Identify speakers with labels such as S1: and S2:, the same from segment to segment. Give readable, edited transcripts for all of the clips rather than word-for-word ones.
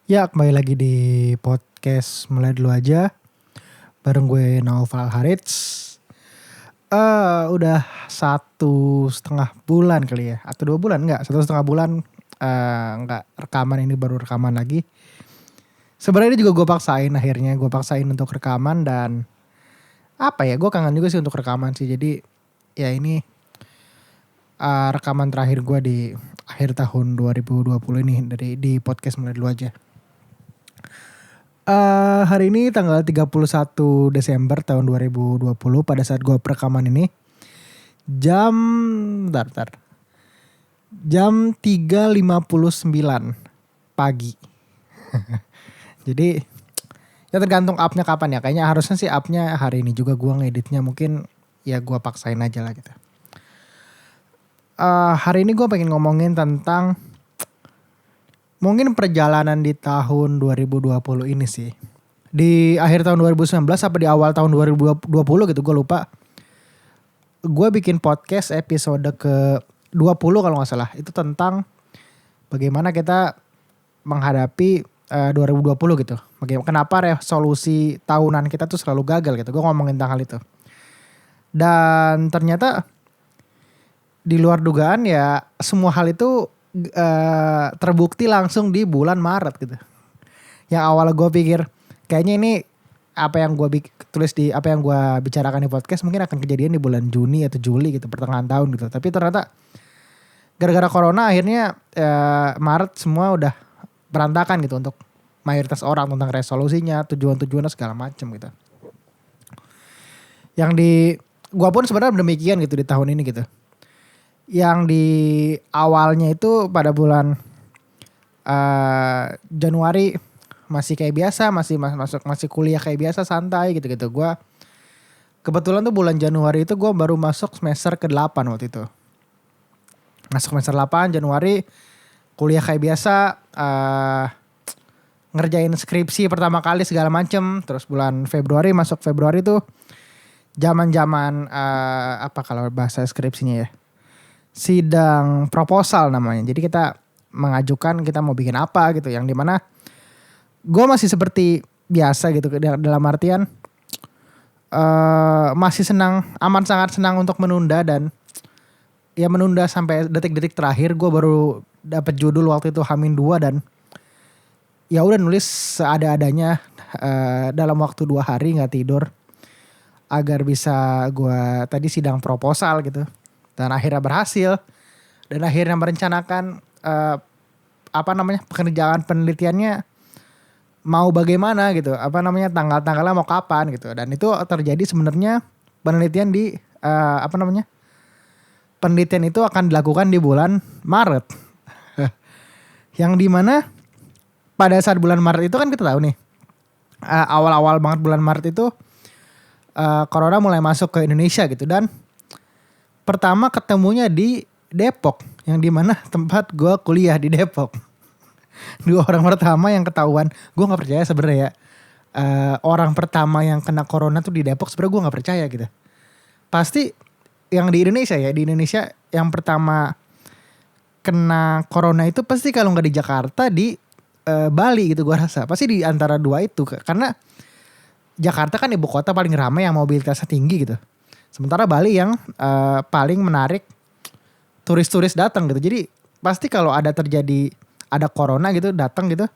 S1: Ya, kembali lagi di podcast Mulai Dulu Aja. Bareng gue Naufal Harits. Udah 1,5 bulan kali ya. Atau 2 bulan, enggak. 1,5 bulan enggak rekaman, ini baru rekaman lagi. Sebenarnya ini juga gue paksain akhirnya. Gue paksain untuk rekaman dan apa ya, gue kangen juga sih untuk rekaman sih. Jadi ya ini rekaman terakhir gue di akhir tahun 2020 ini di podcast Mulai Dulu Aja. Hari ini tanggal 31 Desember tahun 2020 pada saat gue perekaman ini jam bentar. Jam 3:59 pagi. Jadi ya tergantung upnya kapan ya. Kayaknya harusnya sih upnya hari ini juga, gue ngeditnya mungkin ya gue paksain aja lah gitu. Hari ini gue pengen ngomongin tentang mungkin perjalanan di tahun 2020 ini sih. Di akhir tahun 2019 apa di awal tahun 2020 gitu, gue lupa. Gue bikin podcast episode ke 20 kalau gak salah. Itu tentang bagaimana kita menghadapi 2020 gitu. Kenapa resolusi tahunan kita tuh selalu gagal gitu. Gue ngomongin tentang hal itu. Dan ternyata di luar dugaan ya semua hal itu terbukti langsung di bulan Maret gitu. Yang awal gue pikir kayaknya ini apa yang gue tulis di apa yang gue bicarakan di podcast mungkin akan kejadian di bulan Juni atau Juli gitu, pertengahan tahun gitu. Tapi ternyata gara-gara corona akhirnya Maret semua udah berantakan gitu untuk mayoritas orang tentang resolusinya, tujuan-tujuannya segala macam gitu. Yang di gue pun sebenarnya demikian gitu di tahun ini gitu. Yang di awalnya itu pada bulan Januari masih kayak biasa, masih kuliah kayak biasa, santai gitu-gitu. Gue kebetulan tuh bulan Januari itu gue baru masuk semester ke-8 waktu itu. Masuk semester 8 Januari, kuliah kayak biasa, ngerjain skripsi pertama kali segala macem. Terus bulan Februari, masuk Februari tuh zaman-zaman apa kalau bahasa skripsinya ya, sidang proposal namanya. Jadi kita mengajukan kita mau bikin apa gitu, yang dimana gue masih seperti biasa gitu dalam artian masih sangat senang untuk menunda, dan ya menunda sampai detik-detik terakhir. Gue baru dapat judul waktu itu H-2 dan ya udah nulis seada-adanya dalam waktu 2 hari nggak tidur agar bisa gue tadi sidang proposal gitu. Dan akhirnya berhasil, dan akhirnya merencanakan pekerjaan penelitiannya mau bagaimana gitu, tanggal-tanggalnya mau kapan gitu. Dan itu terjadi sebenarnya penelitian di penelitian itu akan dilakukan di bulan Maret. Yang dimana pada saat bulan Maret itu kan kita tahu nih, awal-awal banget bulan Maret itu corona mulai masuk ke Indonesia gitu. Dan pertama ketemunya di Depok, yang dimana tempat gue kuliah di Depok. 2 orang pertama yang ketahuan, gue nggak percaya sebenarnya ya. Orang pertama yang kena corona tuh di Depok, sebenarnya gue nggak percaya gitu. Pasti yang di Indonesia ya, di Indonesia yang pertama kena corona itu pasti kalau nggak di Jakarta di Bali gitu, gue rasa pasti di antara 2 itu, karena Jakarta kan ibu kota paling ramai yang mobilitasnya tinggi gitu. Sementara Bali yang paling menarik turis-turis datang gitu. Jadi pasti kalau ada corona gitu datang gitu,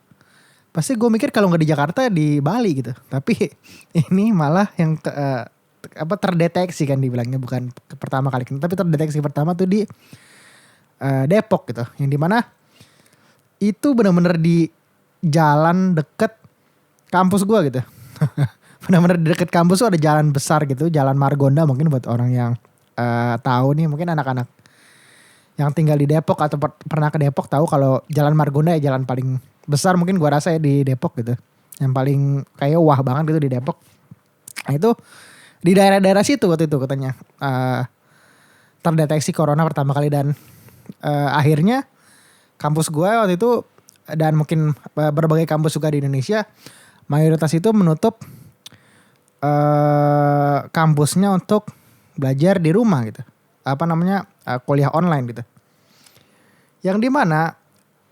S1: pasti gue mikir kalau nggak di Jakarta di Bali gitu. Tapi ini malah yang terdeteksi kan dibilangnya, bukan pertama kali kena, tapi terdeteksi pertama tuh di Depok gitu. Yang dimana itu benar-benar di jalan deket kampus gue gitu. Benar-benar di deket kampus tuh ada jalan besar gitu, Jalan Margonda. Mungkin buat orang yang tahu nih, mungkin anak-anak yang tinggal di Depok atau pernah ke Depok tahu kalau Jalan Margonda ya jalan paling besar mungkin gue rasa ya di Depok gitu. Yang paling kayak wah banget gitu di Depok. Nah itu di daerah-daerah situ waktu itu katanya terdeteksi corona pertama kali. Dan akhirnya kampus gue waktu itu, dan mungkin berbagai kampus juga di Indonesia, mayoritas itu menutup kampusnya untuk belajar di rumah gitu. Kuliah online gitu. Yang dimana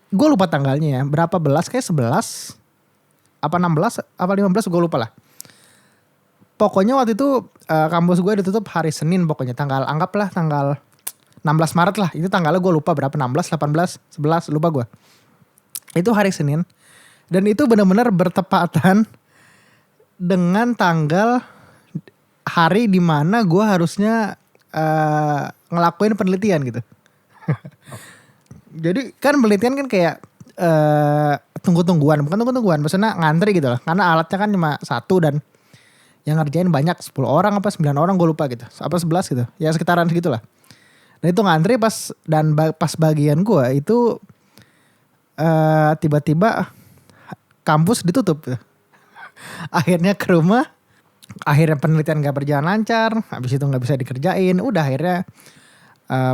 S1: gue lupa tanggalnya ya, berapa belas, kayak 11 apa 16 apa 15 gue lupa lah. Pokoknya waktu itu kampus gue ditutup hari Senin, pokoknya anggaplah tanggal 16 Maret lah. Itu tanggalnya gue lupa berapa, 16, 18, 11, lupa gue. Itu hari Senin. Dan itu benar-benar bertepatan dengan tanggal hari dimana gue harusnya ngelakuin penelitian gitu. Jadi kan penelitian kan kayak tunggu-tungguan, bukan tunggu-tungguan, maksudnya ngantri gitu loh. Karena alatnya kan cuma satu dan yang ngerjain banyak, 10 orang apa 9 orang gue lupa gitu. Apa 11 gitu. Ya sekitaran segitu lah. Dan itu ngantri pas bagian gue itu tiba-tiba kampus ditutup. Akhirnya ke rumah, akhirnya penelitian gak berjalan lancar, habis itu gak bisa dikerjain. Udah akhirnya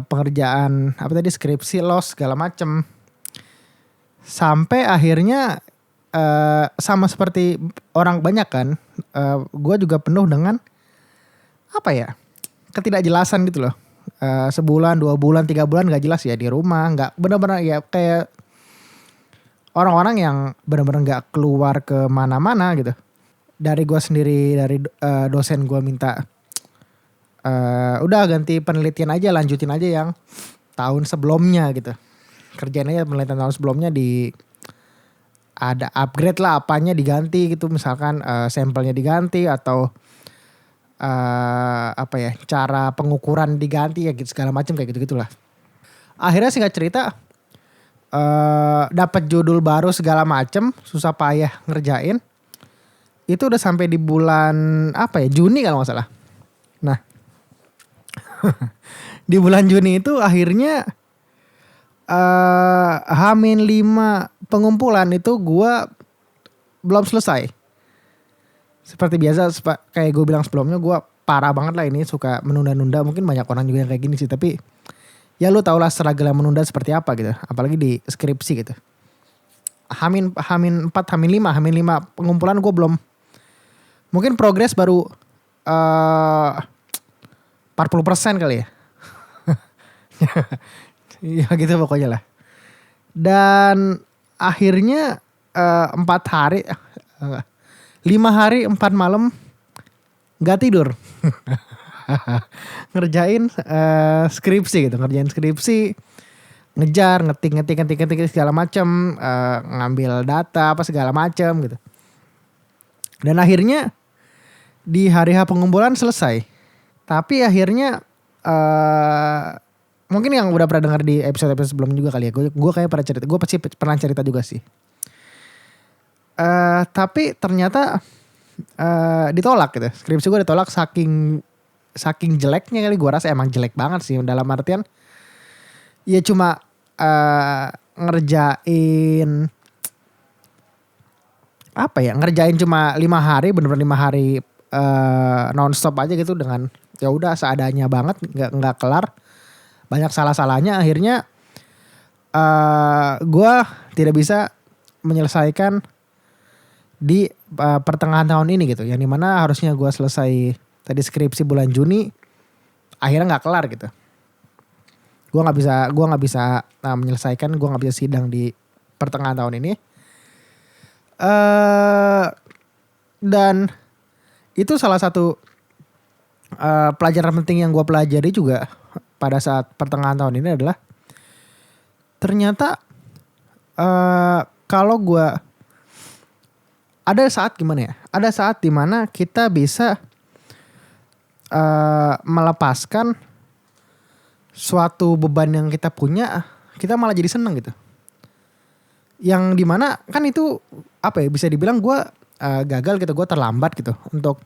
S1: pengerjaan skripsi loss segala macem. Sampai akhirnya sama seperti orang banyak kan, gue juga penuh dengan ketidakjelasan gitu loh. Sebulan, 2 bulan, 3 bulan gak jelas ya di rumah, gak benar-benar ya kayak orang-orang yang benar-benar gak keluar ke mana-mana gitu. Dari gue sendiri, dari dosen gue minta udah ganti penelitian aja, lanjutin aja yang tahun sebelumnya gitu. Kerjain aja penelitian tahun sebelumnya, ada upgrade lah, apanya diganti gitu, misalkan sampelnya diganti atau cara pengukuran diganti ya gitu, segala macam kayak gitu-gitulah. Akhirnya singkat cerita dapat judul baru segala macam, susah payah ngerjain. Itu udah sampai di bulan Juni kalau nggak salah. Nah di bulan Juni itu akhirnya H-5 pengumpulan itu gue belum selesai. Seperti biasa, kayak gue bilang sebelumnya, gue parah banget lah ini, suka menunda-nunda. Mungkin banyak orang juga yang kayak gini sih, tapi ya lu tau lah struggle yang menunda seperti apa gitu. Apalagi di skripsi gitu. H-4, H-5 pengumpulan gue belum. Mungkin progres baru 40% kali ya. Ya gitu pokoknya lah. Dan akhirnya 5 hari 4 malam gak tidur. Ngerjain skripsi gitu. Ngerjain skripsi, ngejar, ngetik segala macam, ngambil data apa segala macam gitu. Dan akhirnya di hari H pengumpulan selesai. Tapi akhirnya mungkin yang udah pernah dengar di episode sebelumnya juga kali ya. Gue kayak pernah cerita. Gue pasti pernah cerita juga sih. Tapi ternyata ditolak gitu. Skripsi gue ditolak saking jeleknya kali. Gue rasa emang jelek banget sih. Dalam artian ya cuma ngerjain ngerjain cuma 5 hari. Bener-bener 5 hari non-stop aja gitu. Dengan ya udah seadanya banget. Gak kelar. Banyak salah-salahnya, akhirnya gue tidak bisa menyelesaikan di pertengahan tahun ini gitu. Yang dimana harusnya gue selesai tadi skripsi bulan Juni, akhirnya nggak kelar gitu. Gue nggak bisa menyelesaikan, gue nggak bisa sidang di pertengahan tahun ini. Dan itu salah satu pelajaran penting yang gue pelajari juga pada saat pertengahan tahun ini adalah ternyata kalau gue ada saat dimana kita bisa melepaskan suatu beban yang kita punya, kita malah jadi seneng gitu. Yang dimana kan itu bisa dibilang gue gagal gitu, gue terlambat gitu untuk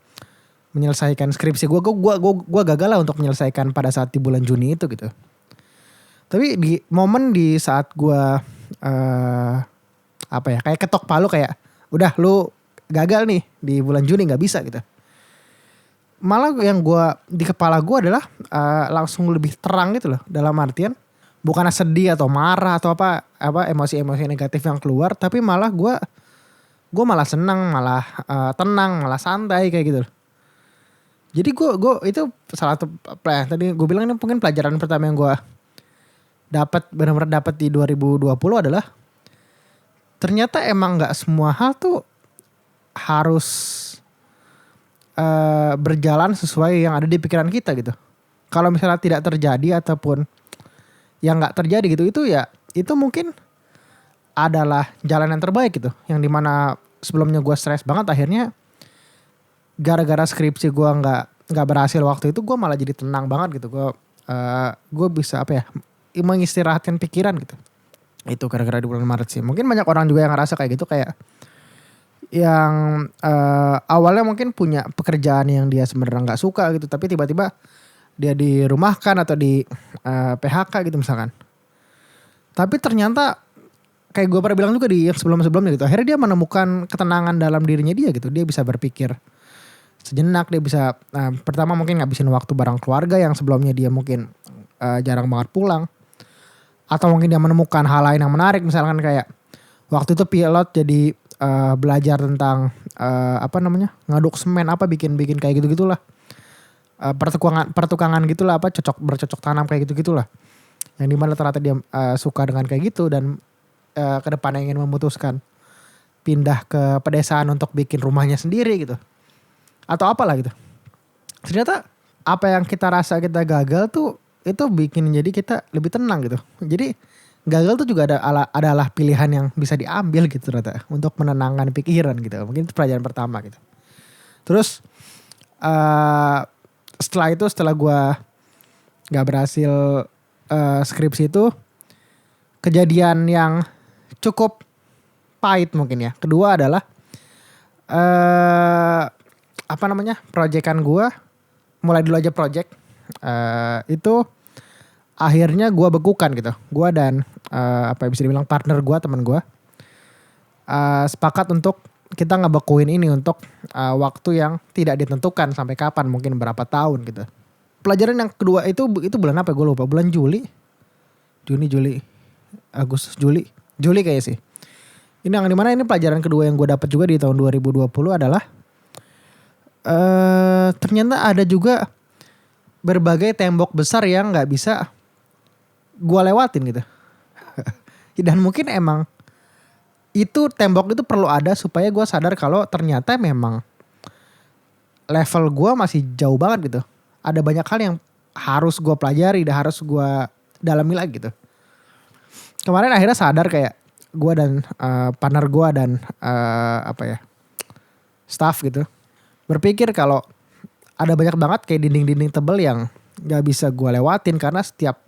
S1: menyelesaikan skripsi gue gagal lah untuk menyelesaikan pada saat di bulan Juni itu gitu. Tapi di saat gue kayak ketok palu, kayak udah lu gagal nih di bulan Juni, nggak bisa gitu. Malah yang di kepala gue adalah langsung lebih terang gitu loh, dalam artian bukan sedih atau marah atau emosi-emosi negatif yang keluar, tapi malah gue malah senang, malah tenang, malah santai kayak gitu loh. Jadi gue itu salah satu tadi gue bilang ini mungkin pelajaran pertama yang gue benar-benar dapat di 2020 adalah ternyata emang nggak semua hal tuh harus berjalan sesuai yang ada di pikiran kita gitu. Kalau misalnya tidak terjadi ataupun yang nggak terjadi gitu, itu mungkin adalah jalan yang terbaik gitu. Yang dimana sebelumnya gue stres banget, akhirnya gara-gara skripsi gue nggak berhasil waktu itu, gue malah jadi tenang banget gitu. Gue bisa mengistirahatkan pikiran gitu. Itu gara-gara di bulan Maret sih. Mungkin banyak orang juga yang ngerasa kayak gitu, kayak yang awalnya mungkin punya pekerjaan yang dia sebenarnya nggak suka gitu, tapi tiba-tiba dia dirumahkan atau di PHK gitu misalkan. Tapi ternyata kayak gue pernah bilang juga di yang sebelum-sebelumnya gitu, akhirnya dia menemukan ketenangan dalam dirinya dia gitu. Dia bisa berpikir sejenak, dia bisa pertama mungkin ngabisin waktu bareng keluarga yang sebelumnya dia mungkin jarang banget pulang. Atau mungkin dia menemukan hal lain yang menarik, misalkan kayak waktu itu pilot jadi belajar tentang ngaduk semen, bikin kayak gitu-gitulah. Pertukangan gitulah, bercocok tanam kayak gitu-gitulah. Yang dimana ternyata dia suka dengan kayak gitu, dan ke depannya ingin memutuskan pindah ke pedesaan untuk bikin rumahnya sendiri gitu. Atau apalah gitu. Ternyata apa yang kita rasa kita gagal tuh, itu bikin jadi kita lebih tenang gitu. Jadi gagal tuh juga adalah pilihan yang bisa diambil gitu ternyata, untuk menenangkan pikiran gitu. Mungkin itu pelajaran pertama gitu. Terus setelah gue gak berhasil skripsi itu, kejadian yang cukup pahit mungkin ya. Kedua adalah proyekan gue, mulai dulu aja project itu akhirnya gue bekukan gitu. Gue dan bisa dibilang partner gue, teman gue sepakat untuk kita ngebekuin ini untuk waktu yang tidak ditentukan sampai kapan, mungkin berapa tahun gitu. Pelajaran yang kedua itu bulan apa gue lupa, bulan Juni, Agustus, Juli kayaknya sih. Ini yang dimana ini pelajaran kedua yang gue dapat juga di tahun 2020 adalah ternyata ada juga berbagai tembok besar yang nggak bisa gue lewatin gitu. Dan mungkin emang itu tembok itu perlu ada supaya gue sadar kalau ternyata memang level gue masih jauh banget gitu. Ada banyak hal yang harus gue pelajari dan harus gue dalami lagi gitu. Kemarin akhirnya sadar kayak gue dan partner gue dan staff gitu berpikir kalau ada banyak banget kayak dinding-dinding tebel yang gak bisa gue lewatin karena setiap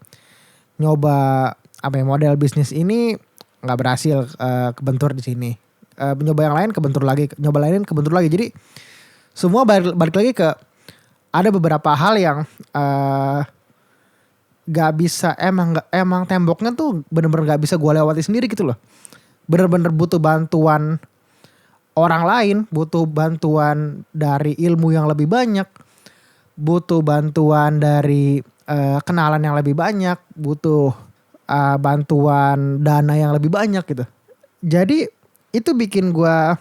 S1: nyoba model bisnis ini nggak berhasil, kebentur di sini. Nyoba yang lain kebentur lagi, nyoba lain kebentur lagi. Jadi semua balik lagi ke ada beberapa hal yang nggak bisa, emang temboknya tuh bener-bener nggak bisa gue lewati sendiri gitu loh. Bener-bener butuh bantuan orang lain, butuh bantuan dari ilmu yang lebih banyak, butuh bantuan dari kenalan yang lebih banyak, butuh bantuan dana yang lebih banyak gitu. Jadi itu bikin gue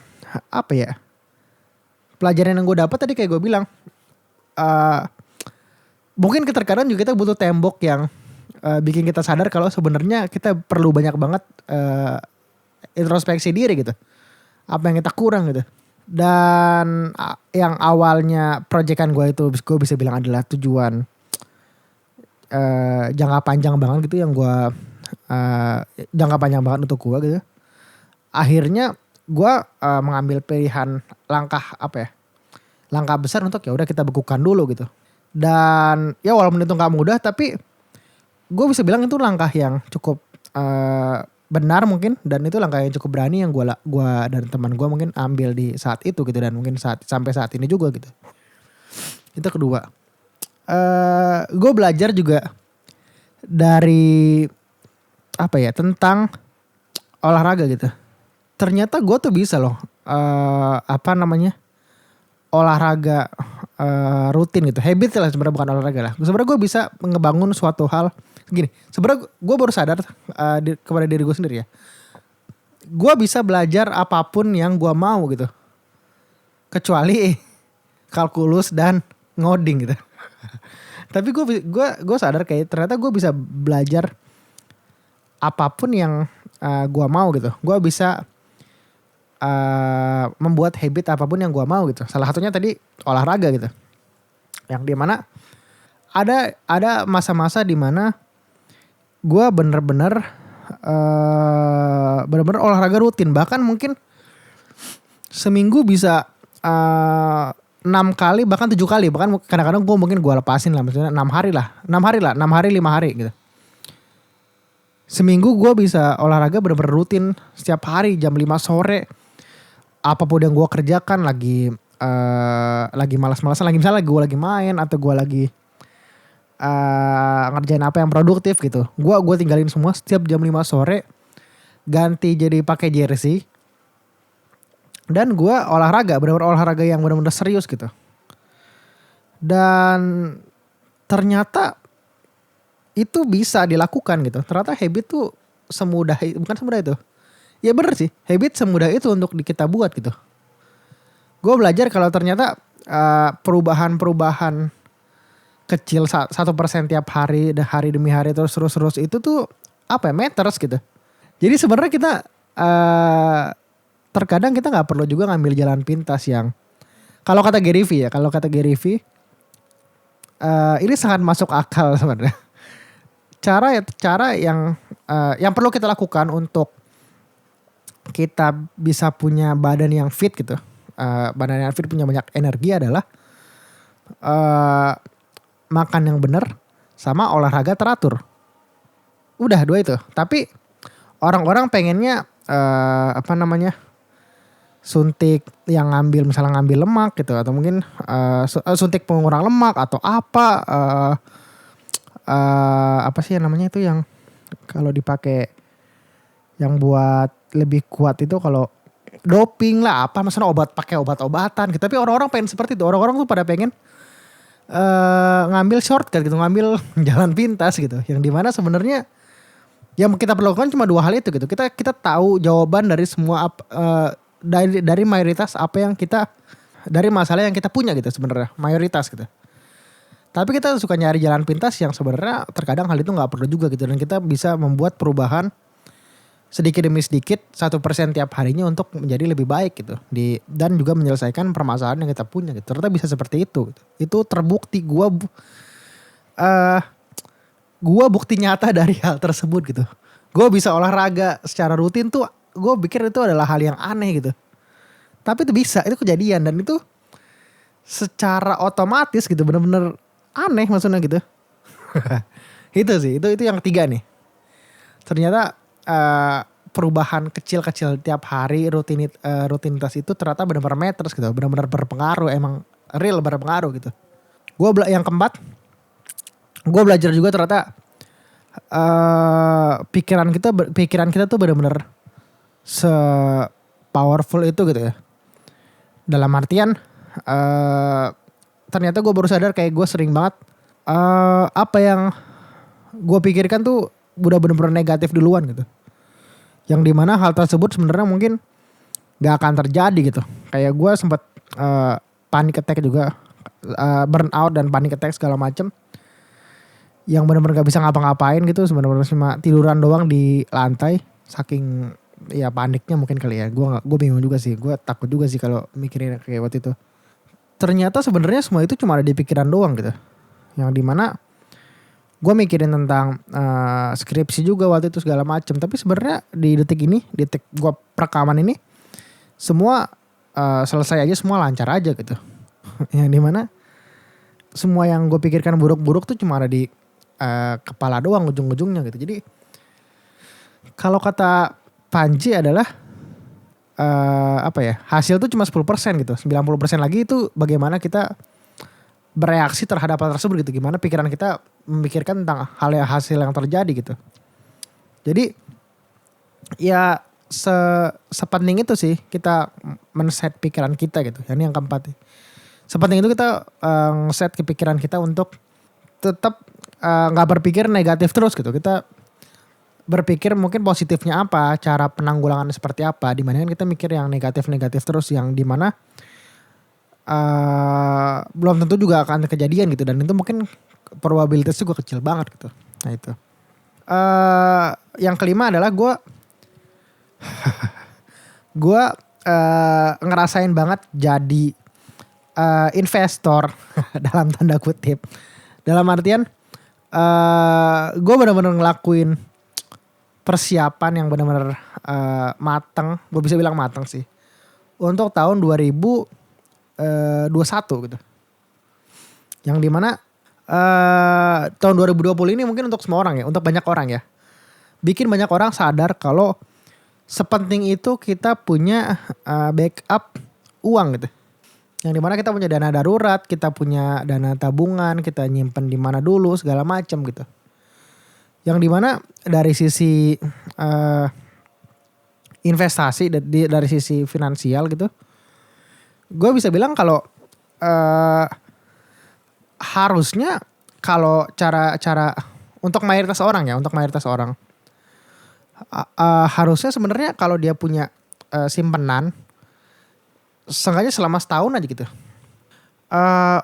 S1: pelajaran yang gue dapat tadi kayak gue bilang, mungkin terkadang juga kita butuh tembok yang bikin kita sadar kalau sebenarnya kita perlu banyak banget introspeksi diri gitu. Apa yang kita kurang gitu. Dan yang awalnya proyekan gue itu gue bisa bilang adalah tujuan jangka panjang banget gitu, yang gue jangka panjang banget untuk gue gitu. Akhirnya gue mengambil pilihan langkah besar untuk ya udah kita bekukan dulu gitu. Dan ya walaupun itu gak mudah, tapi gue bisa bilang itu langkah yang cukup benar mungkin, dan itu langkah yang cukup berani yang gue dan teman gue mungkin ambil di saat itu gitu, dan mungkin sampai saat ini juga gitu. Itu kedua. Gue belajar juga dari tentang olahraga gitu. Ternyata gue tuh bisa loh olahraga rutin gitu, habit lah sebenarnya, bukan olahraga lah. Sebenarnya gue bisa ngebangun suatu hal gini. Sebenarnya gue baru sadar kepada diri gue sendiri ya. Gue bisa belajar apapun yang gue mau gitu, kecuali kalkulus dan ngoding gitu. Tapi gue sadar kayak ternyata gue bisa belajar apapun yang gue mau gitu. Gue bisa membuat habit apapun yang gue mau gitu. Salah satunya tadi olahraga gitu. Yang dimana ada masa-masa dimana gue bener-bener olahraga rutin. Bahkan mungkin seminggu bisa 6 kali bahkan 7 kali. Bahkan kadang-kadang gue mungkin gue lepasin lah. Maksudnya 6 hari 5 hari gitu. Seminggu gue bisa olahraga bener-bener rutin setiap hari jam 5 sore. Apapun yang gue kerjakan lagi malas-malasan. Misalnya gue lagi main atau gue lagi ngerjain apa yang produktif gitu. Gue tinggalin semua setiap jam 5 sore. Ganti jadi pakai jersey. Dan gue olahraga, benar-benar olahraga yang benar-benar serius gitu. Dan ternyata itu bisa dilakukan gitu. Ternyata habit tuh bukan semudah itu. Ya bener sih, habit semudah itu untuk kita buat gitu. Gue belajar kalau ternyata perubahan kecil 1% tiap hari demi hari terus itu tuh matters gitu. Jadi sebenarnya kita terkadang kita nggak perlu juga ngambil jalan pintas yang kalau kata Gary V ini sangat masuk akal sebenarnya. Cara yang perlu kita lakukan untuk kita bisa punya badan yang fit gitu, badan yang fit punya banyak energi adalah makan yang benar sama olahraga teratur. Udah 2 itu. Tapi orang-orang pengennya suntik yang misalnya ngambil lemak gitu atau mungkin suntik pengurang lemak atau apa sih yang namanya itu yang kalau dipakai yang buat lebih kuat itu kalau doping lah maksudnya pakai obat-obatan gitu. Tapi orang-orang pengen seperti itu. Orang-orang tuh pada pengen ngambil shortcut gitu, ngambil jalan pintas gitu. Yang dimana sebenarnya yang kita perlu lakukan cuma 2 hal itu gitu. Kita tahu jawaban dari semua dari mayoritas dari masalah yang kita punya gitu sebenarnya, mayoritas gitu. Tapi kita suka nyari jalan pintas yang sebenarnya terkadang hal itu nggak perlu juga gitu, dan kita bisa membuat perubahan sedikit demi sedikit 1% tiap harinya untuk menjadi lebih baik gitu, dan juga menyelesaikan permasalahan yang kita punya gitu. Ternyata bisa seperti itu gitu. Itu terbukti gua bukti nyata dari hal tersebut gitu. Gua bisa olahraga secara rutin tuh. Gue pikir itu adalah hal yang aneh gitu. Tapi itu bisa, itu kejadian. Dan itu secara otomatis gitu, bener-bener aneh maksudnya gitu. Itu sih, itu yang ketiga nih. Ternyata perubahan kecil-kecil tiap hari, rutinitas itu ternyata benar-benar matters gitu. Benar-benar berpengaruh, emang real berpengaruh gitu. Yang keempat, gue belajar juga ternyata pikiran kita tuh benar-benar se-powerful itu gitu ya. Dalam artian ternyata gue baru sadar kayak gue sering banget apa yang gue pikirkan tuh udah bener-bener negatif duluan gitu. Yang dimana hal tersebut sebenarnya mungkin gak akan terjadi gitu. Kayak gue sempat panic attack juga, burnout dan panic attack segala macem. Yang bener-bener gak bisa ngapa-ngapain gitu, sebenarnya cuma tiduran doang di lantai. Saking ya paniknya mungkin kali ya. Gue bingung juga sih. Gue takut juga sih kalau mikirin kayak waktu itu. Ternyata sebenarnya semua itu cuma ada di pikiran doang gitu. Yang dimana gue mikirin tentang skripsi juga waktu itu segala macem. Tapi sebenarnya di detik gue perekaman ini, semua selesai aja, semua lancar aja gitu. Yang dimana semua yang gue pikirkan buruk-buruk tuh cuma ada di kepala doang ujung-ujungnya gitu. Jadi kalau kata Panji adalah hasil tuh cuma 10% gitu. 90% lagi itu bagaimana kita bereaksi terhadap hal tersebut gitu. Gimana pikiran kita memikirkan tentang hasil yang terjadi gitu. Jadi ya sepenting itu sih kita men-set pikiran kita gitu. Ini yang keempat. Sepenting itu kita set ke pikiran kita untuk tetap gak berpikir negatif terus gitu. Kita berpikir mungkin positifnya apa, cara penanggulangannya seperti apa, dibandingkan kita mikir yang negatif-negatif terus, yang dimana belum tentu juga akan kejadian gitu, dan itu mungkin probabilitasnya juga kecil banget gitu. Nah itu. Yang kelima adalah gue ngerasain banget jadi investor dalam tanda kutip. Dalam artian gue benar-benar ngelakuin persiapan yang benar-benar matang. Gue bisa bilang matang sih. Untuk tahun 2021 gitu. Yang dimana tahun 2020 ini mungkin untuk semua orang ya. Untuk banyak orang ya. Bikin banyak orang sadar kalau sepenting itu kita punya backup uang gitu. Yang dimana kita punya dana darurat, kita punya dana tabungan, kita nyimpen di mana dulu segala macam gitu. Yang dimana dari sisi investasi, dari sisi finansial gitu, gue bisa bilang kalau harusnya kalau cara untuk mayoritas orang harusnya sebenarnya kalau dia punya simpenan seenggaknya selama setahun aja gitu.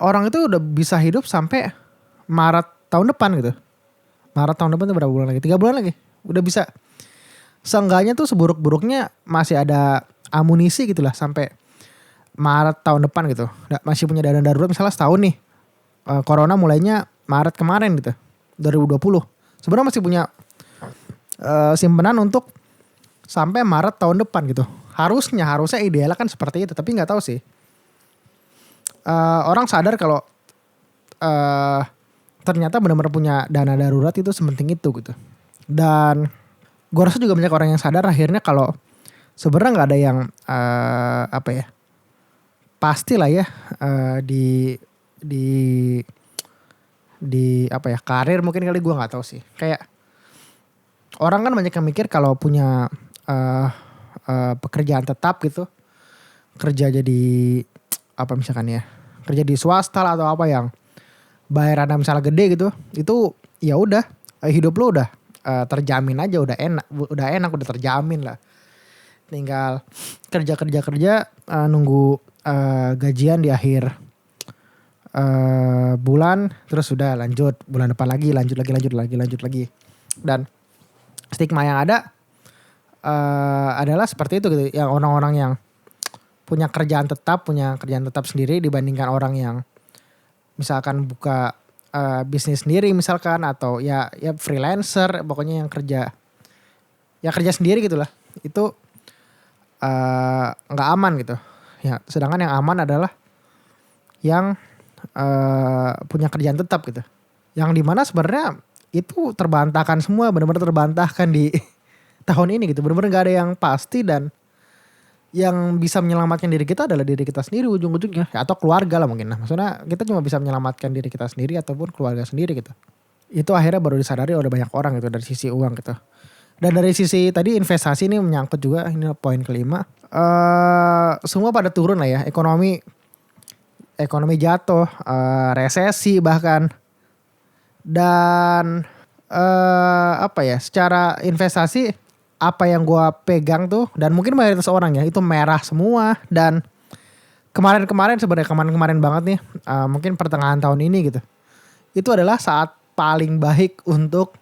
S1: Orang itu udah bisa hidup sampai Maret tahun depan gitu. Maret tahun depan tuh berapa bulan lagi? 3 bulan lagi. Udah bisa. Seenggaknya tuh seburuk-buruknya masih ada amunisi gitu lah sampai Maret tahun depan gitu. Masih punya dana darurat misalnya setahun nih. Corona mulainya Maret kemarin gitu. 2020. Sebenarnya masih punya simpenan untuk sampai Maret tahun depan gitu. Harusnya idealnya kan seperti itu, tapi nggak tahu sih. Orang sadar kalau ternyata benar-benar punya dana darurat itu sepenting itu gitu. Dan gue rasa juga banyak orang yang sadar akhirnya kalau sebenarnya nggak ada yang pasti lah ya di karir mungkin kali gue nggak tahu sih. Kayak orang kan banyak yang mikir kalau punya pekerjaan tetap gitu, kerja jadi misalkan ya, kerja di swasta lah atau apa yang bayarannya misalnya gede gitu, itu ya udah hidup lo udah terjamin aja, udah enak udah terjamin lah, tinggal kerja nunggu gajian di akhir bulan, terus udah lanjut bulan depan lagi lanjut lagi. Dan stigma yang ada adalah seperti itu gitu, yang orang-orang yang punya kerjaan tetap sendiri dibandingkan orang yang misalkan buka bisnis sendiri misalkan, atau ya freelancer, pokoknya yang kerja sendiri gitulah, itu nggak aman gitu ya. Sedangkan yang aman adalah yang punya kerjaan tetap gitu, yang dimana sebenarnya itu terbantahkan semua, benar-benar terbantahkan di tahun ini gitu. Benar-benar gak ada yang pasti, dan yang bisa menyelamatkan diri kita adalah diri kita sendiri ujung-ujungnya, atau keluarga lah mungkin. Nah, maksudnya kita cuma bisa menyelamatkan diri kita sendiri ataupun keluarga sendiri gitu. Itu akhirnya baru disadari oleh banyak orang gitu dari sisi uang gitu. Dan dari sisi tadi investasi ini menyangkut juga, ini poin kelima. Semua pada turun lah ya, ekonomi jatuh, resesi bahkan. Dan secara investasi apa yang gue pegang tuh, dan mungkin mayoritas orang ya, itu merah semua. Dan kemarin banget nih, mungkin pertengahan tahun ini gitu, itu adalah saat paling baik untuk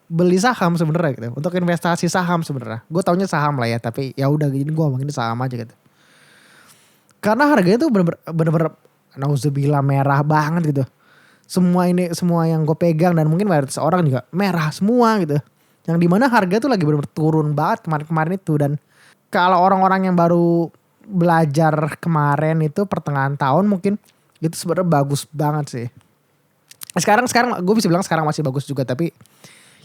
S1: beli saham sebenarnya gitu, untuk investasi saham sebenarnya. Gue taunya saham lah ya, tapi ya udah gini gue ngomongin saham aja gitu, karena harganya tuh bener-bener nauzubillah merah banget gitu. Semua yang gue pegang dan mungkin mayoritas orang juga merah semua gitu. Yang dimana harga tuh lagi bener-bener turun banget kemarin itu. Dan kalau orang-orang yang baru belajar kemarin itu pertengahan tahun mungkin, itu sebenarnya bagus banget sih. Sekarang gue bisa bilang sekarang masih bagus juga, tapi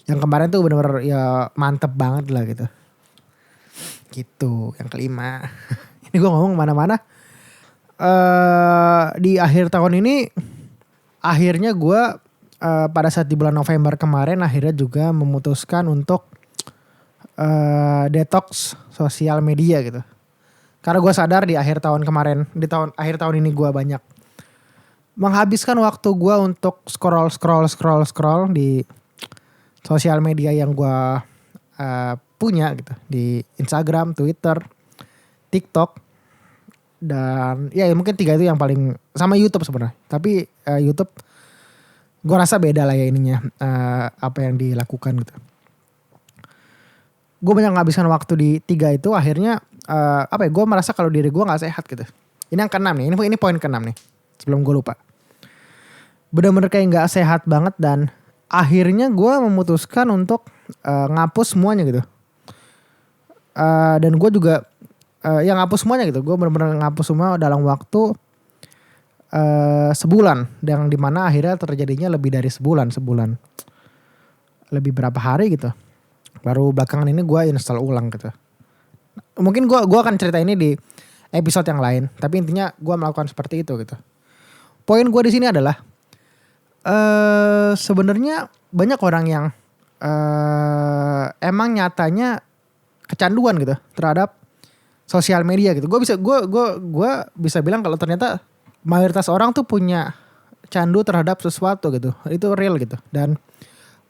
S1: yang kemarin tuh bener-bener ya mantep banget lah gitu. Gitu yang kelima. Ini gue ngomong kemana-mana. Di akhir tahun ini akhirnya gue pada saat di bulan November kemarin akhirnya juga memutuskan untuk detox sosial media gitu. Karena gue sadar di akhir tahun kemarin, akhir tahun ini gue banyak menghabiskan waktu gue untuk scroll di sosial media yang gue punya gitu, di Instagram, Twitter, TikTok, dan ya mungkin 3 itu yang paling, sama YouTube sebenarnya. Tapi YouTube gue rasa beda lah ya ininya, apa yang dilakukan gitu. gue banyak menghabiskan waktu di 3 itu, akhirnya apa ya, gue merasa kalau diri gue nggak sehat gitu. Ini yang keenam nih, ini poin keenam nih sebelum gue lupa. Bener-bener kayak nggak sehat banget, dan akhirnya gue memutuskan untuk ngapus semuanya gitu. Dan gue juga ya ngapus semuanya gitu. Gue bener-bener ngapus semua dalam waktu sebulan, yang dimana akhirnya terjadinya lebih dari sebulan, lebih berapa hari gitu. Baru belakangan ini gue install ulang gitu. Mungkin gue akan cerita ini di episode yang lain, tapi intinya gue melakukan seperti itu gitu. Poin gue di sini adalah sebenarnya banyak orang yang emang nyatanya kecanduan gitu terhadap sosial media gitu. Gue bisa bilang kalau ternyata mayoritas orang tuh punya candu terhadap sesuatu gitu. Itu real gitu. Dan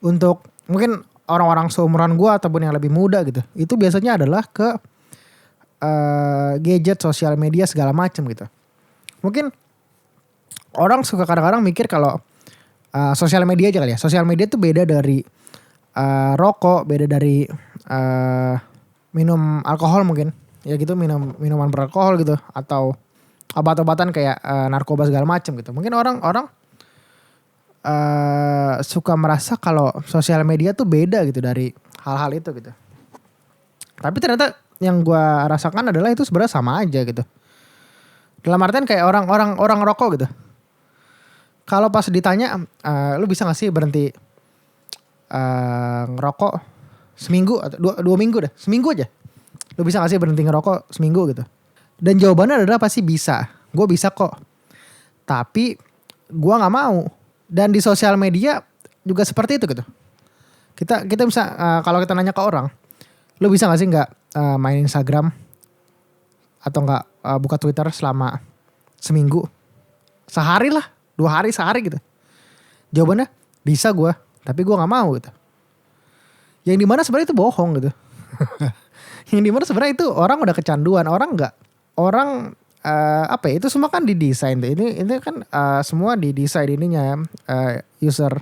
S1: untuk mungkin orang-orang seumuran gue ataupun yang lebih muda gitu, itu biasanya adalah ke gadget, sosial media segala macam gitu. Mungkin orang suka kadang-kadang mikir kalau sosial media aja kali ya. Sosial media tuh beda dari rokok, beda dari minum alkohol mungkin. Ya gitu, minuman beralkohol gitu, atau obat-obatan kayak narkoba segala macam gitu. Mungkin orang-orang suka merasa kalau sosial media tuh beda gitu dari hal-hal itu gitu. Tapi ternyata yang gue rasakan adalah itu sebenarnya sama aja gitu. Dalam artian kayak orang rokok gitu. Kalau pas ditanya, lu bisa gak sih berhenti ngerokok seminggu atau dua minggu deh, seminggu aja. Lu bisa gak sih berhenti ngerokok seminggu gitu? Dan jawabannya adalah pasti bisa. Gue bisa kok. Tapi gue gak mau. Dan di sosial media juga seperti itu gitu. Kita bisa kalau kita nanya ke orang, lu bisa gak sih gak main Instagram atau gak buka Twitter selama seminggu? Sehari lah, 2 hari, sehari gitu. Jawabannya bisa gue, tapi gue gak mau gitu. Yang dimana sebenarnya itu bohong gitu. Yang dimana sebenarnya itu orang udah kecanduan, orang apa ya, itu semua kan didesain tuh. Ini kan semua didesain ininya, user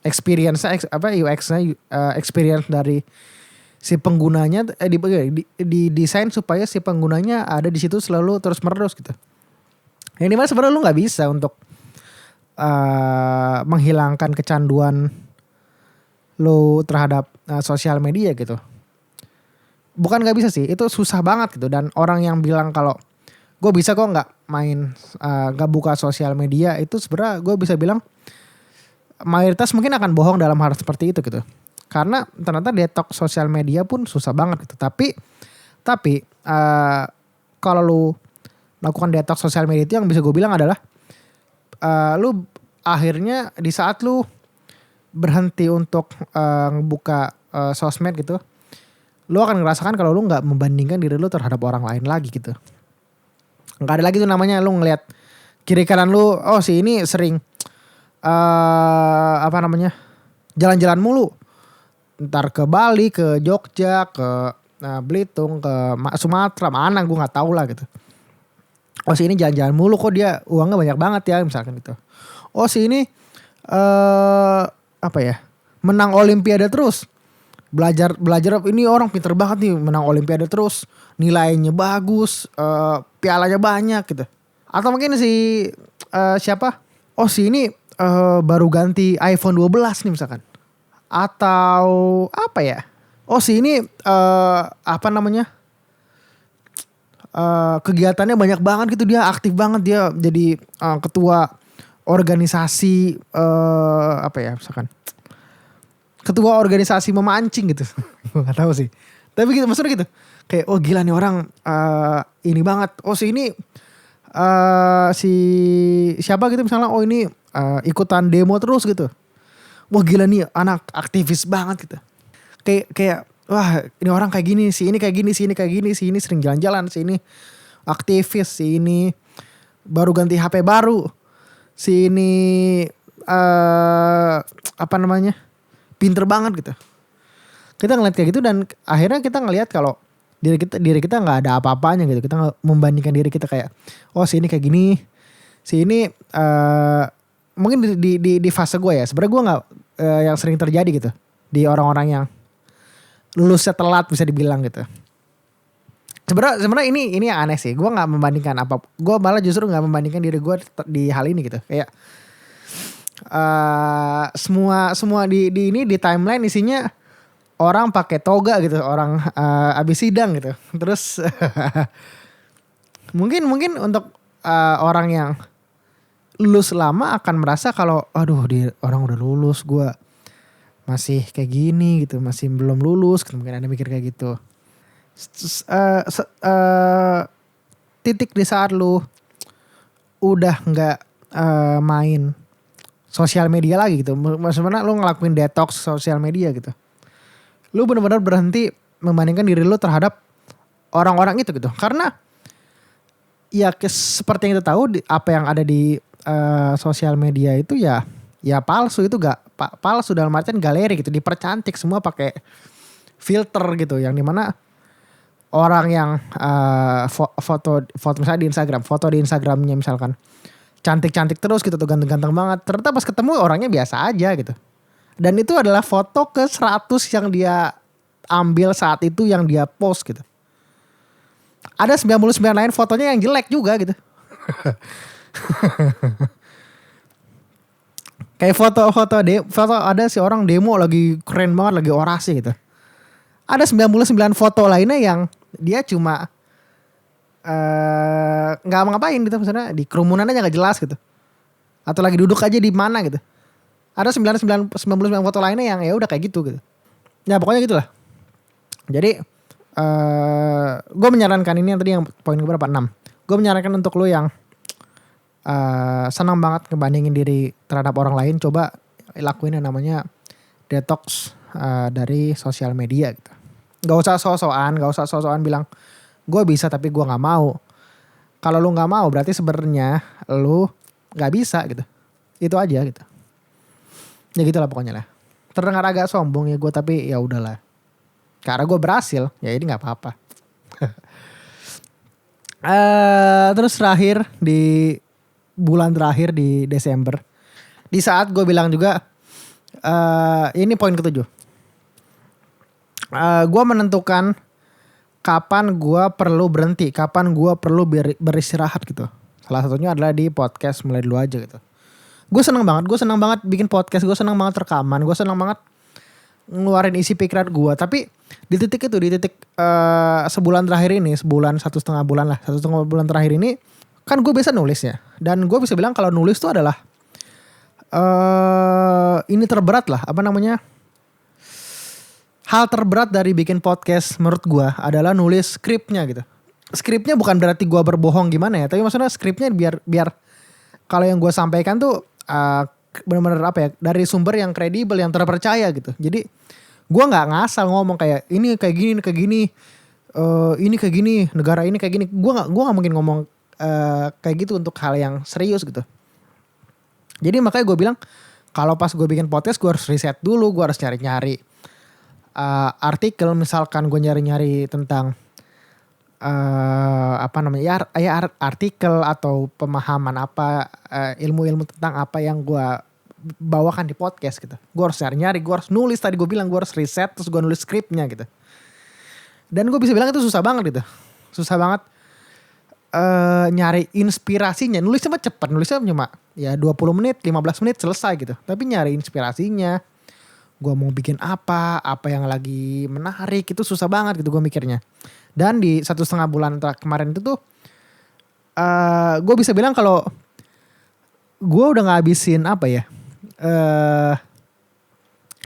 S1: experience UX-nya, experience dari si penggunanya di desain supaya si penggunanya ada di situ selalu terus menerus gitu. Yang dimana sebenarnya lu nggak bisa untuk menghilangkan kecanduan lu terhadap sosial media gitu. Bukan nggak bisa sih, itu susah banget gitu. Dan orang yang bilang kalau gue bisa kok nggak main, nggak buka sosial media, itu sebenarnya gue bisa bilang mayoritas mungkin akan bohong dalam hal seperti itu gitu. Karena ternyata detox sosial media pun susah banget gitu. Tapi kalau lu lakukan detox sosial media itu, yang bisa gue bilang adalah lu akhirnya di saat lu berhenti untuk buka sosmed gitu, lu akan ngerasakan kalau lu nggak membandingkan diri lu terhadap orang lain lagi gitu. Nggak ada lagi tuh namanya lu ngelihat kiri kanan lu, oh si ini sering jalan-jalan mulu, ntar ke Bali, ke Jogja, ke Belitung, ke Sumatera, mana gue nggak tahu lah gitu. Oh si ini jalan-jalan mulu kok dia uangnya banyak banget ya misalkan gitu. Oh si ini menang Olimpiade terus. Belajar ini orang pinter banget nih, menang Olimpiade terus, nilainya bagus, pialanya banyak gitu. Atau mungkin si siapa? Oh si ini baru ganti iPhone 12 nih misalkan. Atau apa ya? Oh si ini kegiatannya banyak banget gitu, dia aktif banget, dia jadi ketua organisasi misalkan ketua organisasi memancing gitu. Gak tahu sih. Tapi gitu, maksudnya gitu. Kayak oh gila nih orang ini banget. Oh si ini si siapa gitu misalnya, oh ini ikutan demo terus gitu. Wah gila nih anak aktivis banget gitu. Kayak wah ini orang kayak gini, si ini kayak gini, si ini kayak gini, si ini sering jalan-jalan, si ini aktivis, si ini baru ganti HP baru, si ini pinter banget gitu. Kita ngeliat kayak gitu dan akhirnya kita ngeliat kalau diri kita nggak ada apa-apanya gitu. Kita membandingkan diri kita kayak oh si ini kayak gini, si ini mungkin di fase gue ya. Sebenarnya gue nggak yang sering terjadi gitu di orang-orang yang lulusnya telat bisa dibilang gitu. Sebenarnya ini yang aneh sih. Gue nggak membandingkan apa. Gue malah justru nggak membandingkan diri gue di hal ini gitu. Kayak semua di ini di timeline isinya orang pakai toga gitu, orang abis sidang gitu. Terus mungkin untuk orang yang lulus lama akan merasa kalau aduh orang udah lulus, gue masih kayak gini gitu, masih belum lulus gitu. Mungkin ada mikir kayak gitu. Titik di saat lu udah nggak main sosial media lagi gitu, maksudnya lu ngelakuin detox sosial media gitu, lu benar-benar berhenti membandingkan diri lu terhadap orang-orang itu gitu. Karena ya seperti yang kita tahu apa yang ada di sosial media itu ya palsu. Itu gak palsu dalam artian galeri gitu, dipercantik semua pakai filter gitu, yang dimana orang yang foto misalnya di Instagram, foto di Instagramnya misalkan cantik-cantik terus gitu tuh, ganteng-ganteng banget, ternyata pas ketemu orangnya biasa aja gitu. Dan itu adalah foto ke 100 yang dia ambil saat itu, yang dia post gitu. Ada 99 lain fotonya yang jelek juga gitu. Kayak foto ada si orang demo lagi keren banget, lagi orasi gitu. Ada 99 foto lainnya yang dia cuma nggak ngapain gitu, misalnya di kerumunan aja nggak jelas gitu, atau lagi duduk aja di mana gitu. Ada 99 foto lainnya yang ya udah kayak gitu. Ya pokoknya gitulah. Jadi gue menyarankan ini yang tadi yang poin keberapa 6. Gue menyarankan untuk lo yang senang banget ngebandingin diri terhadap orang lain, coba lakuin yang namanya detox dari sosial media gitu. Gak usah so-soan bilang gue bisa tapi gue nggak mau. Kalau lu nggak mau berarti sebenarnya lu nggak bisa gitu. Itu aja gitu. Ya gitulah pokoknya lah. Terdengar agak sombong ya gue, tapi ya udahlah. Karena gue berhasil, ya ini nggak apa-apa. Terus terakhir di bulan terakhir di Desember, di saat gue bilang juga ini poin ke-7. Gue menentukan kapan gue perlu berhenti, kapan gue perlu beristirahat gitu. Salah satunya adalah di podcast Mulai Dulu Aja gitu. Gue seneng banget bikin podcast, gue seneng banget rekaman, gue seneng banget ngeluarin isi pikiran gue. Tapi di titik sebulan terakhir ini, 1,5 bulan terakhir ini, kan gue biasa nulis ya. Dan gue bisa bilang kalau nulis tuh adalah ini terberat lah, hal terberat dari bikin podcast menurut gue adalah nulis skripnya gitu. Skripnya bukan berarti gue berbohong gimana ya, tapi maksudnya skripnya biar kalau yang gue sampaikan tuh benar-benar dari sumber yang kredibel, yang terpercaya gitu. Jadi gue nggak ngasal ngomong kayak ini kayak gini, ini kayak gini, negara ini kayak gini. Gue nggak mungkin ngomong kayak gitu untuk hal yang serius gitu. Jadi makanya gue bilang kalau pas gue bikin podcast gue harus riset dulu, gue harus nyari-nyari artikel, misalkan gue nyari-nyari tentang artikel atau pemahaman ilmu-ilmu tentang apa yang gue bawakan di podcast gitu. Gue harus nyari-nyari, gue harus nulis, tadi gue bilang gue harus riset, terus gue nulis skripnya gitu. Dan gue bisa bilang itu susah banget gitu. Susah banget nyari inspirasinya. Nulisnya mah cepet, nulisnya cuma ya 20 menit, 15 menit selesai gitu. Tapi nyari inspirasinya, gue mau bikin apa yang lagi menarik, itu susah banget gitu gue mikirnya. Dan di 1,5 bulan kemarin itu tuh gue bisa bilang kalau gue udah ngabisin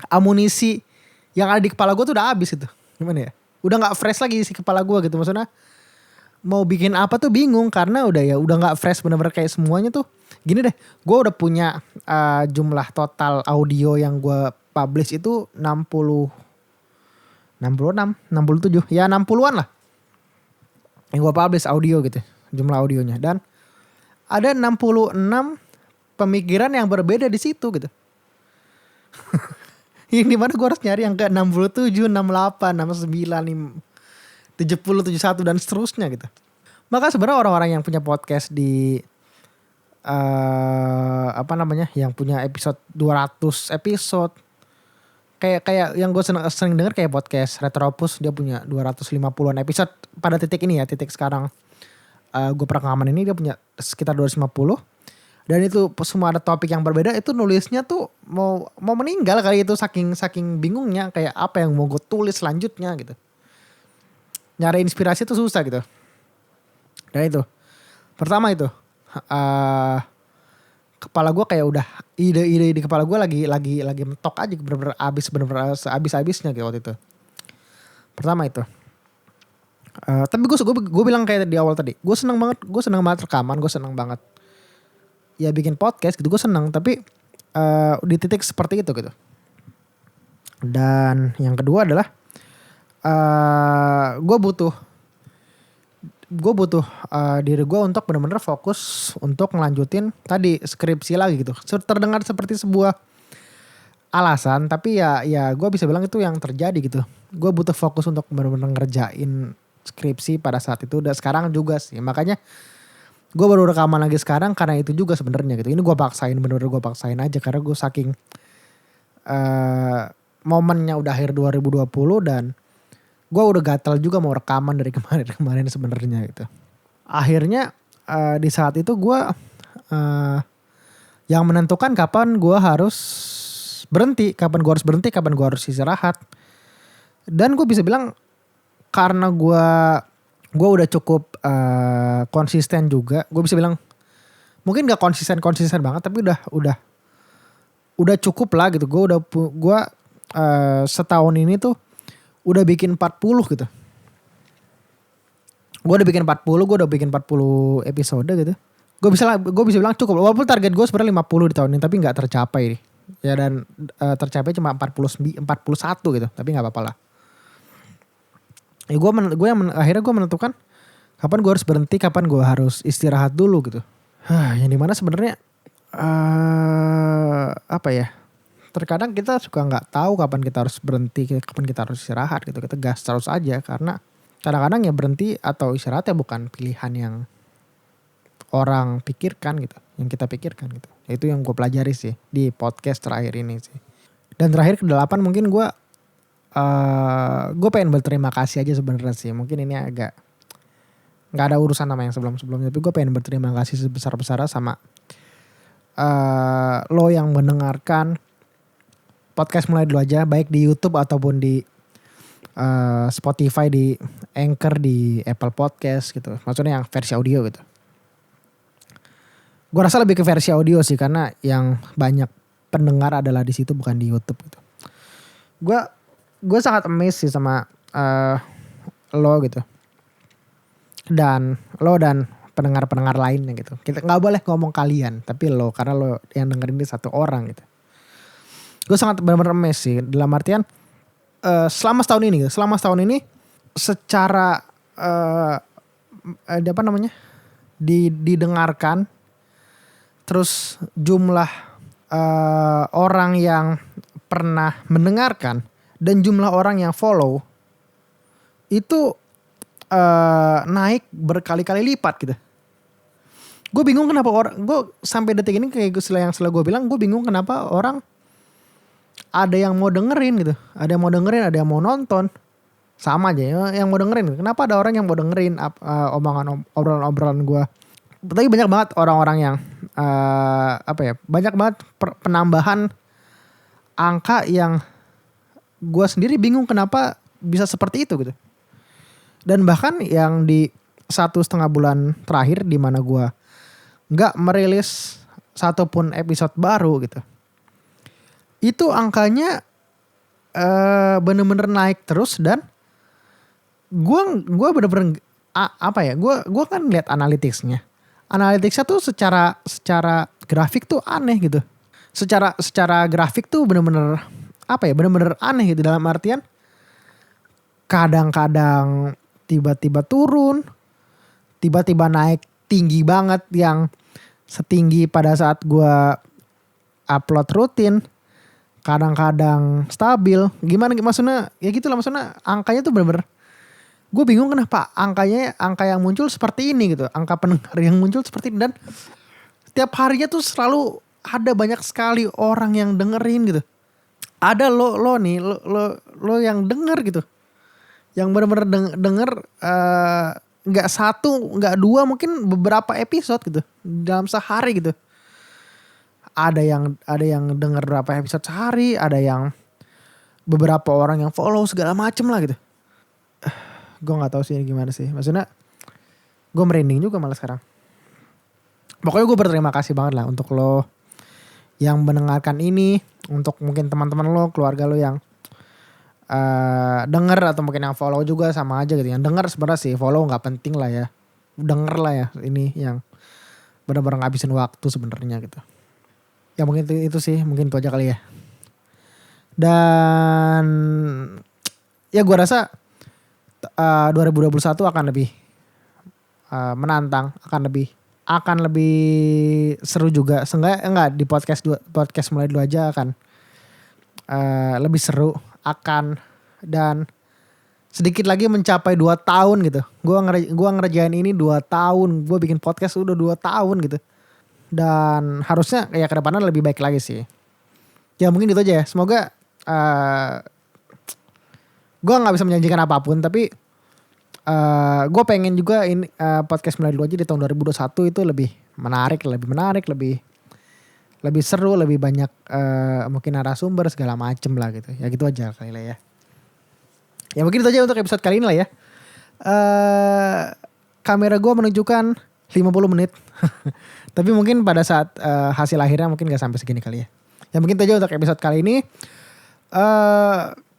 S1: amunisi yang ada di kepala gue tuh udah habis itu. Gimana ya? Udah gak fresh lagi isi kepala gue gitu. Maksudnya mau bikin apa tuh bingung karena udah gak fresh bener-bener kayak semuanya tuh. Gini deh, gue udah punya jumlah total audio yang gue publish itu 67, ya 60-an lah. Yang gue publish audio gitu, jumlah audionya. Dan ada 66 pemikiran yang berbeda di situ gitu. Yang dimana gue harus nyari yang ke 67, 68, 69, 70, 71 dan seterusnya gitu. Maka sebenarnya orang-orang yang punya podcast di yang punya episode 200 episode, kayak yang gue sering denger kayak podcast Retropus, dia punya 250-an episode pada titik ini ya, titik sekarang gue perekaman ini dia punya sekitar 250. Dan itu semua ada topik yang berbeda, itu nulisnya tuh mau meninggal kali itu, saking bingungnya kayak apa yang mau gue tulis selanjutnya gitu. Nyari inspirasi tuh susah gitu. Dan itu pertama itu kepala gue kayak udah ide-ide di kepala gue lagi mentok aja, bener-bener habis-habisnya gitu waktu itu. Pertama itu. Tapi gue bilang kayak di awal tadi, gue seneng banget rekaman, gue seneng banget ya bikin podcast gitu, gue seneng. Tapi di titik seperti itu gitu. Dan yang kedua adalah gue butuh diri gue untuk benar-benar fokus untuk ngelanjutin tadi skripsi lagi gitu. Terdengar seperti sebuah alasan, tapi ya gue bisa bilang itu yang terjadi gitu. Gue butuh fokus untuk benar-benar ngerjain skripsi pada saat itu. Dan sekarang juga sih, makanya gue baru rekaman lagi sekarang karena itu juga sebenarnya gitu. Ini gue paksain, bener-bener gue paksain aja karena gue saking momennya udah akhir 2020 dan gue udah gatel juga mau rekaman dari kemarin sebenarnya gitu. Akhirnya di saat itu gue yang menentukan kapan gue harus berhenti, kapan gue harus istirahat. Dan gue bisa bilang karena gue udah cukup konsisten juga. Gue bisa bilang mungkin gak konsisten banget, tapi udah cukup lah gitu. Gue setahun ini tuh udah bikin 40 gitu. Gue udah bikin 40 episode gitu. Gue bisa bilang cukup. Walaupun target gue sebenarnya 50 di tahun ini, tapi gak tercapai. Ya dan tercapai cuma 41 gitu. Tapi gak apa-apa lah. Ya akhirnya gue menentukan kapan gue harus berhenti, kapan gue harus istirahat dulu gitu. Yang dimana sebenarnya apa ya? Terkadang kita suka nggak tahu kapan kita harus berhenti, kapan kita harus istirahat gitu. Kita gas terus aja karena kadang-kadang ya berhenti atau istirahat ya bukan pilihan yang orang pikirkan gitu, yang kita pikirkan gitu. Itu yang gue pelajari sih di podcast terakhir ini sih. Dan terakhir ke-8 mungkin gue pengen berterima kasih aja sebenarnya sih. Mungkin ini agak nggak ada urusan sama yang sebelumnya, tapi gue pengen berterima kasih sebesar-besarnya sama lo yang mendengarkan podcast Mulai Dulu Aja, baik di YouTube ataupun di Spotify, di Anchor, di Apple Podcast gitu. Maksudnya yang versi audio gitu. Gue rasa lebih ke versi audio sih karena yang banyak pendengar adalah di situ, bukan di YouTube gitu. Gue sangat amazed sih sama lo gitu. Dan lo dan pendengar-pendengar lainnya gitu. Kita nggak boleh ngomong kalian, tapi lo, karena lo yang dengerin ini satu orang gitu. Gue sangat benar-benar amazed sih, dalam artian selama setahun ini secara apa namanya didengarkan, terus jumlah orang yang pernah mendengarkan dan jumlah orang yang follow itu naik berkali-kali lipat gitu. Gue bingung kenapa gue sampai detik ini kayak setelah gue bilang, gue bingung kenapa orang ada yang mau dengerin gitu. Ada yang mau dengerin, ada yang mau nonton. Sama aja yang mau dengerin. Kenapa ada orang yang mau dengerin obrolan gue. Tapi banyak banget orang-orang yang banyak banget penambahan angka yang gue sendiri bingung kenapa bisa seperti itu gitu. Dan bahkan yang di 1,5 bulan terakhir di mana gue gak merilis satupun episode baru gitu. Itu angkanya bener-bener naik terus dan gue bener-bener gue kan lihat analyticsnya tuh secara grafik tuh aneh gitu. Secara grafik tuh bener-bener bener-bener aneh gitu, dalam artian kadang-kadang tiba-tiba turun, tiba-tiba naik tinggi banget yang setinggi pada saat gue upload rutin. Kadang-kadang stabil. Gimana maksudnya? Ya gitu lah, maksudnya angkanya tuh bener-bener. Gue bingung kenapa angka yang muncul seperti ini gitu. Angka pendengar yang muncul seperti ini. Dan setiap harinya tuh selalu ada banyak sekali orang yang dengerin gitu. ada lo nih lo yang denger gitu, yang benar-benar denger nggak satu nggak dua mungkin beberapa episode gitu dalam sehari gitu. Ada yang denger berapa episode sehari, ada yang beberapa orang yang follow segala macem lah gitu. Gue nggak tahu sih ini gimana sih, maksudnya gue merinding juga malah sekarang. Pokoknya gue berterima kasih banget lah untuk lo yang mendengarkan ini, untuk mungkin teman-teman lo, keluarga lo yang denger atau mungkin yang follow juga sama aja gitu. Yang denger sebenarnya sih, follow nggak penting lah ya, denger lah ya, ini yang benar-benar ngabisin waktu sebenarnya gitu. Ya mungkin itu sih, mungkin itu aja kali ya. Dan ya gue rasa 2021 akan lebih menantang, akan lebih seru juga. Seenggaknya enggak di podcast mulai dulu aja akan lebih seru, akan, dan sedikit lagi mencapai 2 tahun gitu. Gua ngerjain ini 2 tahun, gue bikin podcast udah 2 tahun gitu. Dan harusnya ya kedepannya lebih baik lagi sih. Ya mungkin itu aja ya. Semoga gue nggak bisa menjanjikan apapun, tapi gue pengen juga ini podcast mulai dulu aja di tahun 2021 itu lebih menarik, lebih seru, lebih banyak mungkin narasumber segala macem lah gitu. Ya gitu aja kali lah ya. Ya mungkin itu aja untuk episode kali ini lah ya. Kamera gue menunjukkan 50 menit. Tapi mungkin pada saat hasil akhirnya mungkin gak sampai segini kali ya. Ya mungkin itu aja untuk episode kali ini.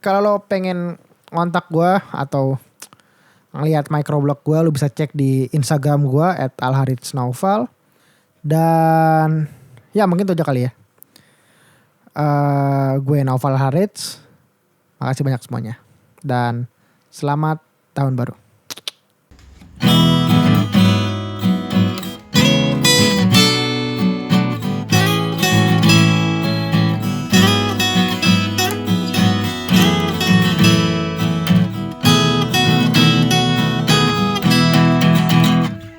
S1: Kalau lo pengen kontak gue atau ngeliat microblog gue, lo bisa cek di Instagram gue @alharitsnaufal. Dan ya mungkin itu aja kali ya. Gue Naufal Harits. Makasih banyak semuanya. Dan selamat tahun baru.